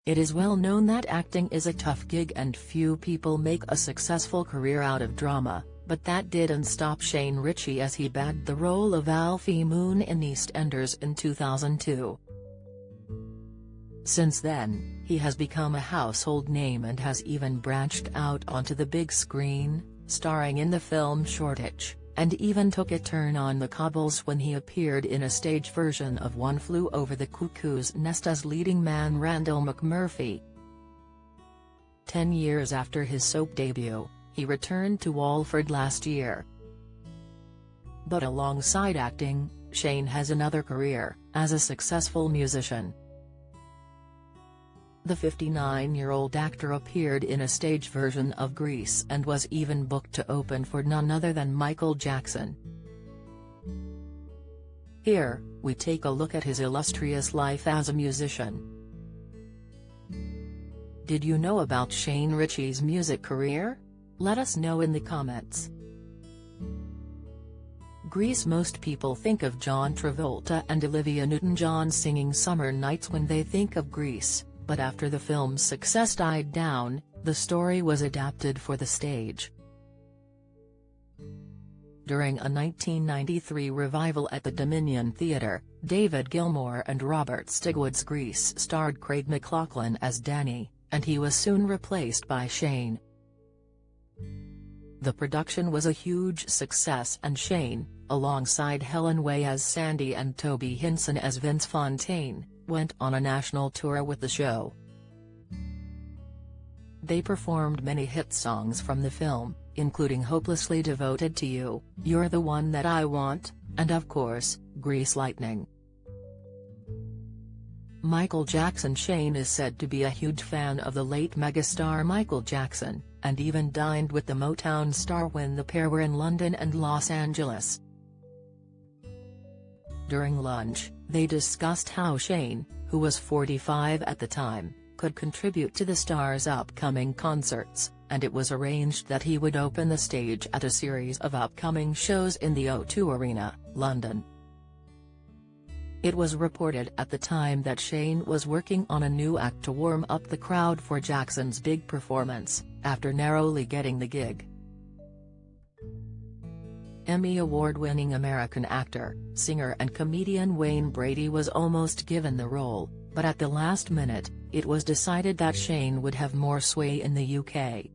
It is well known that acting is a tough gig and few people make a successful career out of drama, but that didn't stop Shane Richie as he bagged the role of Alfie Moon in EastEnders in 2002. Since then, he has become a household name and has even branched out onto the big screen, starring in the film Shoreditch, and even took a turn on the cobbles when he appeared in a stage version of One Flew Over the Cuckoo's Nest as leading man Randall McMurphy. 10 years after his soap debut, he returned to Walford last year. But alongside acting, Shane has another career, as a successful musician. The 59-year-old actor appeared in a stage version of Grease and was even booked to open for none other than Michael Jackson. Here, we take a look at his illustrious life as a musician. Did you know about Shane Richie's music career? Let us know in the comments. Grease. Most people think of John Travolta and Olivia Newton-John singing Summer Nights when they think of Grease. But after the film's success died down, the story was adapted for the stage. During a 1993 revival at the Dominion Theatre, David Gilmour and Robert Stigwood's Grease starred Craig McLachlan as Danny, and he was soon replaced by Shane. The production was a huge success and Shane, alongside Helen Way as Sandy and Toby Hinson as Vince Fontaine, went on a national tour with the show. They performed many hit songs from the film, including Hopelessly Devoted to You, You're the One That I Want, and of course, Grease Lightning. Michael Jackson. Shane is said to be a huge fan of the late megastar Michael Jackson, and even dined with the Motown star when the pair were in London and Los Angeles. During lunch, they discussed how Shane, who was 45 at the time, could contribute to the star's upcoming concerts, and it was arranged that he would open the stage at a series of upcoming shows in the O2 Arena, London. It was reported at the time that Shane was working on a new act to warm up the crowd for Jackson's big performance, after narrowly getting the gig. Emmy award-winning American actor, singer and comedian Wayne Brady was almost given the role, but at the last minute, it was decided that Shane would have more sway in the UK.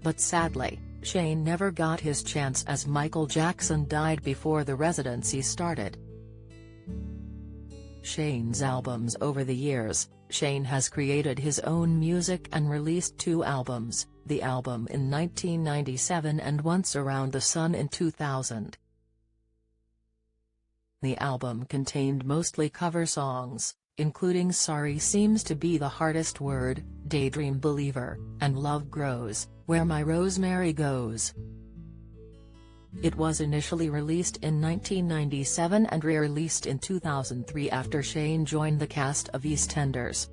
But sadly, Shane never got his chance as Michael Jackson died before the residency started. Shane's albums. Over the years, Shane has created his own music and released 2 albums, the album in 1997 and Once Around the Sun in 2000. The album contained mostly cover songs, including Sorry Seems to Be the Hardest Word, Daydream Believer, and Love Grows, Where My Rosemary Goes. It was initially released in 1997 and re-released in 2003 after Shane joined the cast of EastEnders.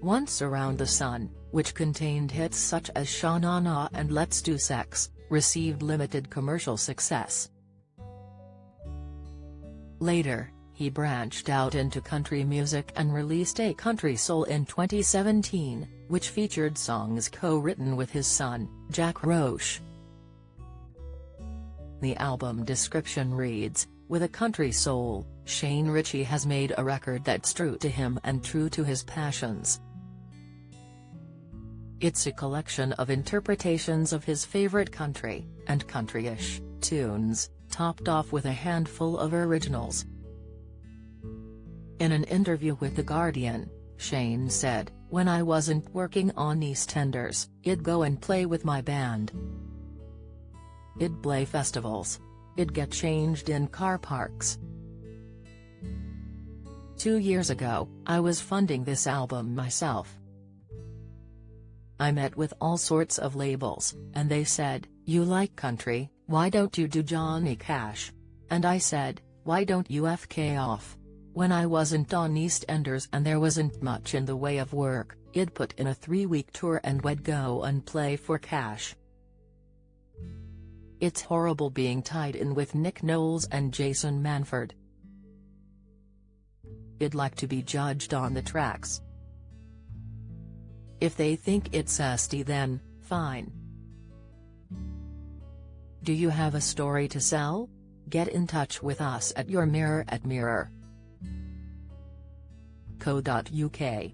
Once Around the Sun, which contained hits such as Sha Na Na and Let's Do Sex, received limited commercial success. Later, he branched out into country music and released A Country Soul in 2017, which featured songs co-written with his son, Jack Roche. The album description reads, "With A Country Soul, Shane Richie has made a record that's true to him and true to his passions." It's a collection of interpretations of his favorite country, and country-ish, tunes, topped off with a handful of originals. In an interview with The Guardian, Shane said, "When I wasn't working on EastEnders, I'd go and play with my band. I'd play festivals. I'd get changed in car parks. 2 years ago, I was funding this album myself. I met with all sorts of labels, and they said, 'You like country, why don't you do Johnny Cash?' And I said, 'Why don't you FK off?' When I wasn't on EastEnders and there wasn't much in the way of work, I'd put in a 3-week tour and we'd go and play for cash. It's horrible being tied in with Nick Knowles and Jason Manford." I'd like to be judged on the tracks. If they think it's zesty, then, fine. Do you have a story to sell? Get in touch with us at yourmirror@mirror.co.uk.